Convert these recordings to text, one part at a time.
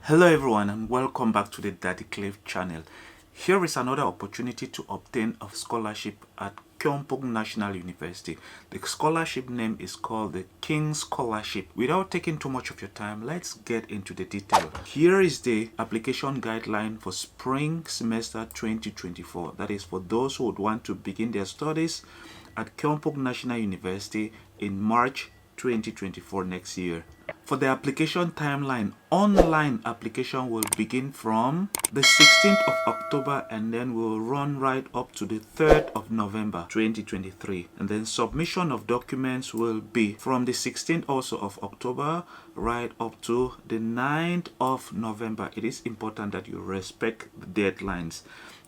Hello everyone and welcome back to the Daddy Cliff channel. Here is another opportunity to obtain a scholarship at Kyungpook National University. The scholarship name is called the King Scholarship. Without taking too much of your time, let's get into the detail. Here is the application guideline for spring semester 2024. That is for those who would want to begin their studies at Kyungpook National University in March 2024 next year. For the application timeline, online application will begin from the 16th of October and then will run right up to the 3rd of November 2023. And then submission of documents will be from the 16th also of October right up to the 9th of November. It is important that you respect the deadlines.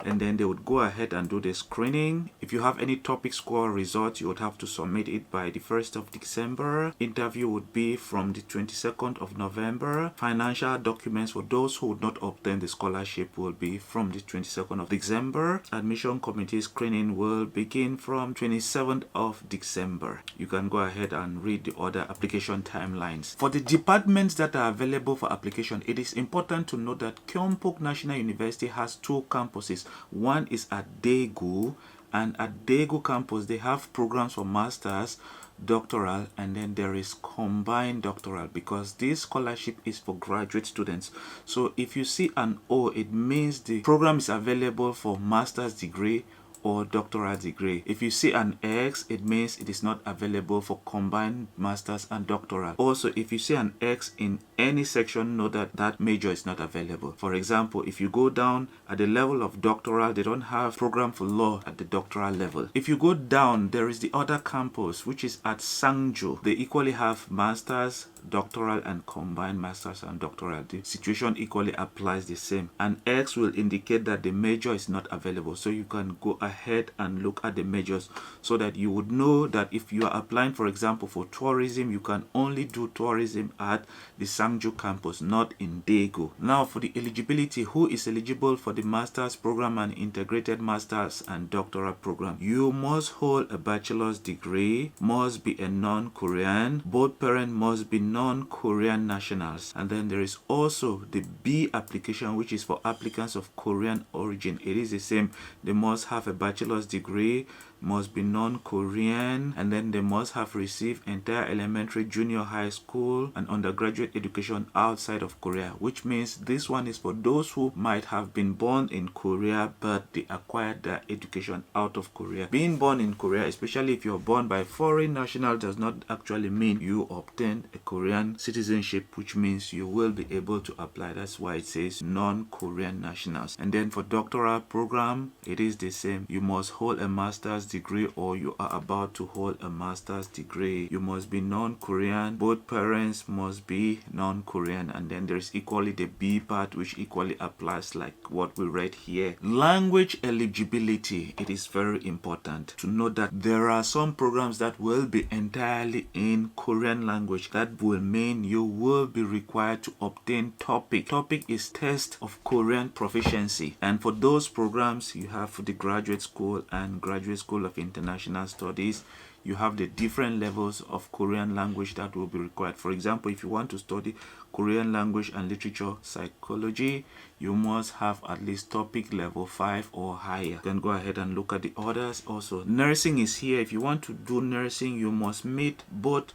And then they would go ahead and do the screening. If you have any topic score results, you would have to submit it by the 1st of December. Interview would be from the 22nd of November. Financial documents for those who would not obtain the scholarship will be from the 22nd of December. Admission committee screening will begin from 27th of December. You can go ahead and read the other application timelines. For the departments that are available for application, it is important to note that Kyungpook National University has two campuses. One is at Deagu, and at Deagu campus they have programs for masters, doctoral, and then there is combined doctoral, because this scholarship is for graduate students. So if you see an O, it means the program is available for master's degree or doctoral degree. If you see an X, it means it is not available for combined masters and doctoral. Also, if you see an X in any section, know that that major is not available. For example, if you go down at the level of doctoral, they don't have program for law at the doctoral level. If you go down, there is the other campus, which is at Sangju. They equally have masters, doctoral, and combined masters and doctoral. The situation equally applies the same. An X will indicate that the major is not available. So you can go ahead and look at the majors so that you would know that if you are applying, for example, for tourism, you can only do tourism at the Sangju campus, not in Deagu. Now for the eligibility, who is eligible for the master's program and integrated master's and doctoral program? You must hold a bachelor's degree, must be a non-Korean, both parents must be non-Korean nationals. And then there is also the B application, which is for applicants of Korean origin. It is the same. They must have a bachelor's degree, must be non-Korean, and then they must have received entire elementary, junior high school, and undergraduate education outside of Korea, which means this one is for those who might have been born in Korea but they acquired their education out of Korea. Being born in Korea, especially if you're born by foreign national, does not actually mean you obtain a Korean citizenship, which means you will be able to apply. That's why it says non-Korean nationals. And then for doctoral program, it is the same. You must hold a master's degree or you are about to hold a master's degree. You must be non-Korean. Both parents must be non-Korean. And then there's equally the B part, which equally applies like what we read here. Language eligibility. It is very important to know that there are some programs that will be entirely in Korean language. That will mean you will be required to obtain TOPIK. TOPIK is test of Korean proficiency. And for those programs, you have the graduate school and graduate school of international studies. You have the different levels of Korean language that will be required. For example, if you want to study Korean language and literature psychology, you must have at least TOPIK level 5 or higher. Then go ahead and look at the others. Also, nursing is here. If you want to do nursing, you must meet both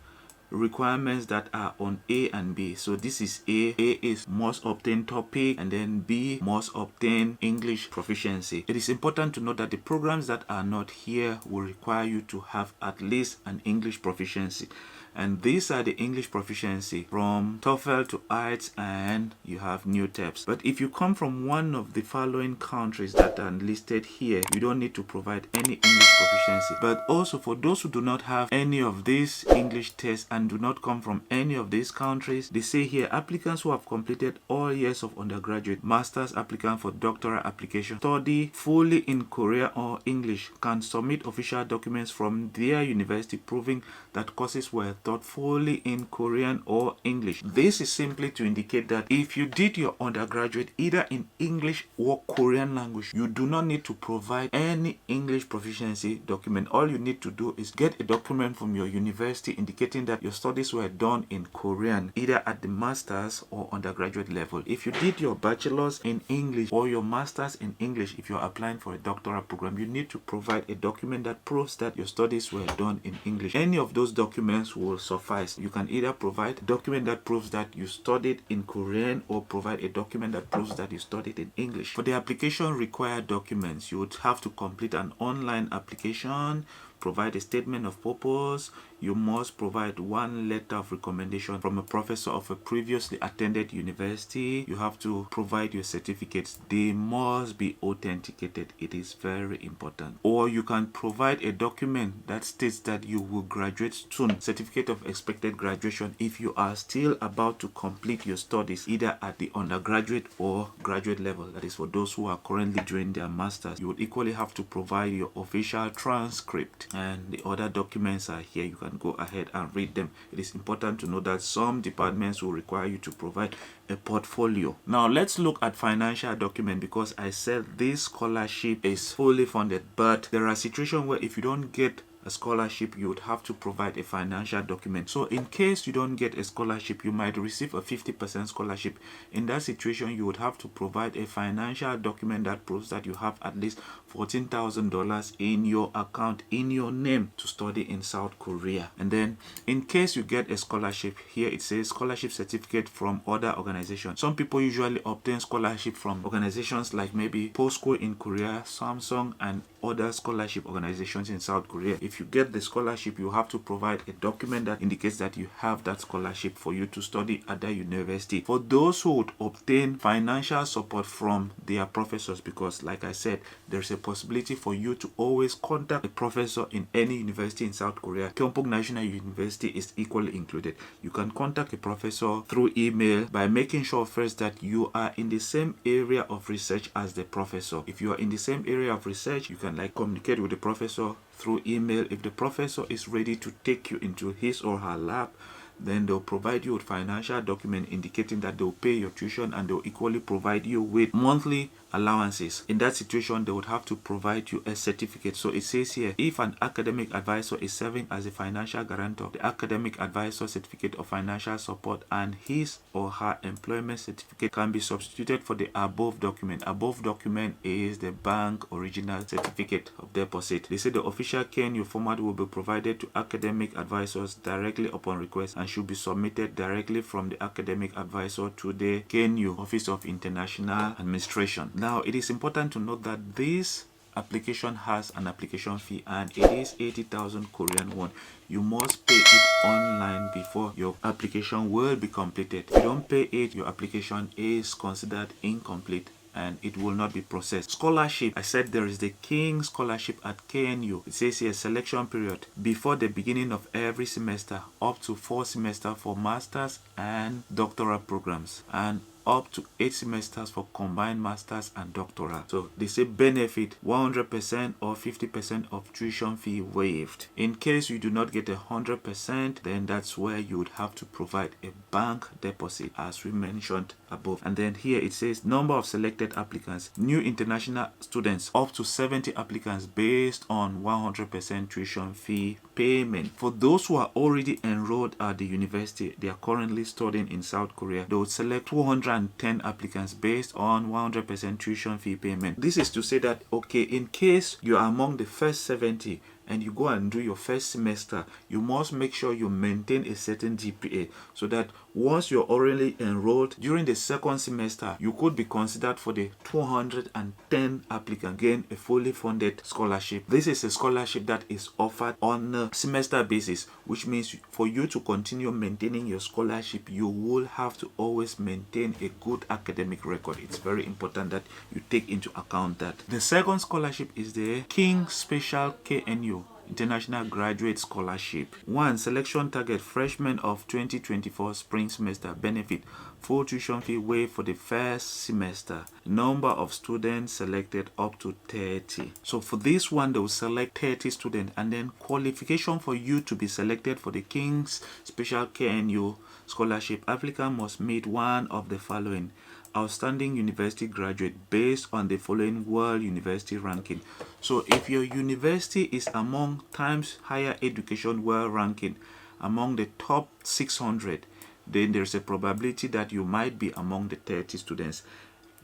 requirements that are on A and B. So this is A. A is must obtain TOPIK, and then B must obtain English proficiency. It is important to note that the programs that are not here will require you to have at least an English proficiency. And these are the English proficiency from TOEFL to IELTS, and you have new TEPS. But if you come from one of the following countries that are listed here, you don't need to provide any English proficiency. But also for those who do not have any of these English tests and do not come from any of these countries, they say here applicants who have completed all years of undergraduate, master's applicant for doctoral application, study fully in Korea or English, can submit official documents from their university proving that courses were taught fully in Korean or English. This is simply to indicate that if you did your undergraduate either in English or Korean language, you do not need to provide any English proficiency document. All you need to do is get a document from your university indicating that your studies were done in Korean, either at the master's or undergraduate level. If you did your bachelor's in English or your master's in English, if you're applying for a doctoral program, you need to provide a document that proves that your studies were done in English. Any of those documents will suffice. You can either provide a document that proves that you studied in Korean or provide a document that proves that you studied in English. For the application required documents, you would have to complete an online application, provide a statement of purpose. You must provide one letter of recommendation from a professor of a previously attended university. You have to provide your certificates. They must be authenticated. It is very important. Or you can provide a document that states that you will graduate soon, certificate of expected graduation, if you are still about to complete your studies either at the undergraduate or graduate level. That is for those who are currently doing their masters. You would equally have to provide your official transcript, and the other documents are here. You can go ahead and read them. It is important to know that some departments will require you to provide a portfolio. Now let's look at financial document, because I said this scholarship is fully funded, but there are situations where if you don't get a scholarship, you would have to provide a financial document. So in case you don't get a scholarship, you might receive a 50% scholarship. In that situation, you would have to provide a financial document that proves that you have at least $14,000 in your account in your name to study in South Korea. And then in case you get a scholarship, here it says scholarship certificate from other organizations. Some people usually obtain scholarship from organizations like maybe POSCO in Korea, Samsung, and other scholarship organizations in South Korea. If you get the scholarship, you have to provide a document that indicates that you have that scholarship for you to study at that university. For those who would obtain financial support from their professors, because like I said, there's a possibility for you to always contact a professor in any university in South Korea. Kyungpook National University is equally included. You can contact a professor through email by making sure first that you are in the same area of research as the professor. If you are in the same area of research, you can communicate with the professor through email. If the professor is ready to take you into his or her lab, then they'll provide you with financial document indicating that they'll pay your tuition, and they'll equally provide you with monthly allowances. In that situation, they would have to provide you a certificate. So it says here, if an academic advisor is serving as a financial guarantor, the academic advisor certificate of financial support and his or her employment certificate can be substituted for the above document. Above document is the bank original certificate of deposit. They say the official KNU format will be provided to academic advisors directly upon request and should be submitted directly from the academic advisor to the KNU Office of International Administration. Now, it is important to note that this application has an application fee, and it is 80,000 Korean won. You must pay it online before your application will be completed. If you don't pay it, your application is considered incomplete and it will not be processed. Scholarship, I said there is the King Scholarship at KNU. It says here selection period before the beginning of every semester, up to 4 semesters for masters and doctoral programs, and up to 8 semesters for combined masters and doctoral. So they say benefit 100% or 50% of tuition fee waived. In case you do not get 100%, then that's where you would have to provide a bank deposit, as we mentioned above. And then here it says number of selected applicants, new international students, up to 70 applicants based on 100% tuition fee payment. For those who are already enrolled at the university, they are currently studying in South Korea, they would select 210 applicants based on 100% tuition fee payment. This is to say that, okay, in case you are among the first 70 and you go and do your first semester, you must make sure you maintain a certain GPA, so that once you're already enrolled during the second semester, you could be considered for the 210 applicant, gain a fully funded scholarship. This is a scholarship that is offered on a semester basis, which means for you to continue maintaining your scholarship, you will have to always maintain a good academic record. It's very important that you take into account that. The second scholarship is the King Special KNU. International Graduate Scholarship. 1. Selection target: freshmen of 2024 spring semester. Benefit: full tuition fee waived for the first semester. Number of students selected up to 30. So for this one, they will select 30 students, and then qualification for you to be selected for the King's Special KNU Scholarship. Applicant must meet one of the following: outstanding university graduate based on the following world university ranking. So if your university is among Times Higher Education World Ranking among the top 600, then there's a probability that you might be among the 30 students.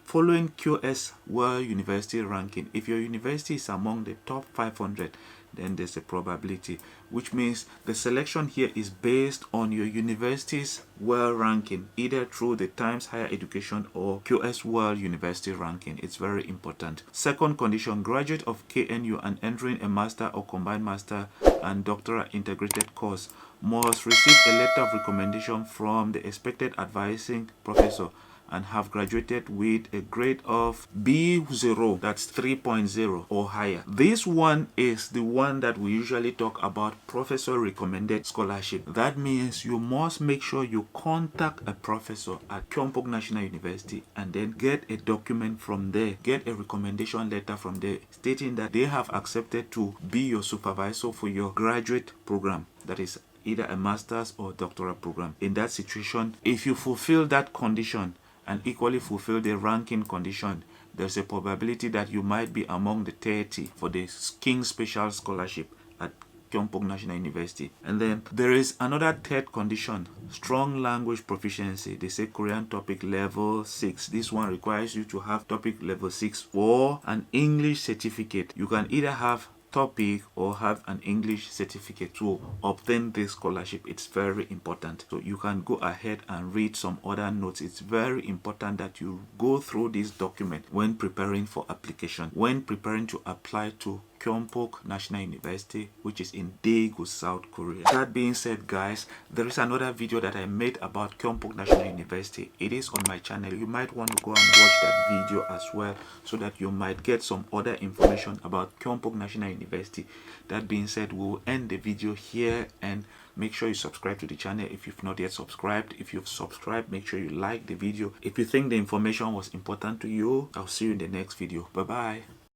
Following QS World University Ranking, if your university is among the top 500, then there's a probability, which means the selection here is based on your university's world ranking, either through the Times Higher Education or QS World University Ranking. It's very important. Second condition: graduate of KNU and entering a master or combined master and doctoral integrated course must receive a letter of recommendation from the expected advising professor and have graduated with a grade of B0, that's 3.0 or higher. This one is the one that we usually talk about, professor recommended scholarship. That means you must make sure you contact a professor at Kyungpook National University and then get a document from there, get a recommendation letter from there stating that they have accepted to be your supervisor for your graduate program, that is either a master's or doctoral program. In that situation, if you fulfill that condition and equally fulfill the ranking condition, there's a probability that you might be among the 30 for the King's Special Scholarship at Kyungpook National University. And then there is another third condition: strong language proficiency. They say Korean topic level 6. This one requires you to have topic level 6 or an English certificate. You can either have topic or have an English certificate to obtain this scholarship. It's very important. So you can go ahead and read some other notes. It's very important that you go through this document when preparing for application, when preparing to apply to Kyungpook National University, which is in Deagu, South Korea. That being said, guys, there is another video that I made about Kyungpook National University. It is on my channel. You might want to go and watch that video as well, so that you might get some other information about Kyungpook National University. That being said, we will end the video here, and make sure you subscribe to the channel if you've not yet subscribed. If you've subscribed, make sure you like the video. If you think the information was important to you, I'll see you in the next video. Bye bye.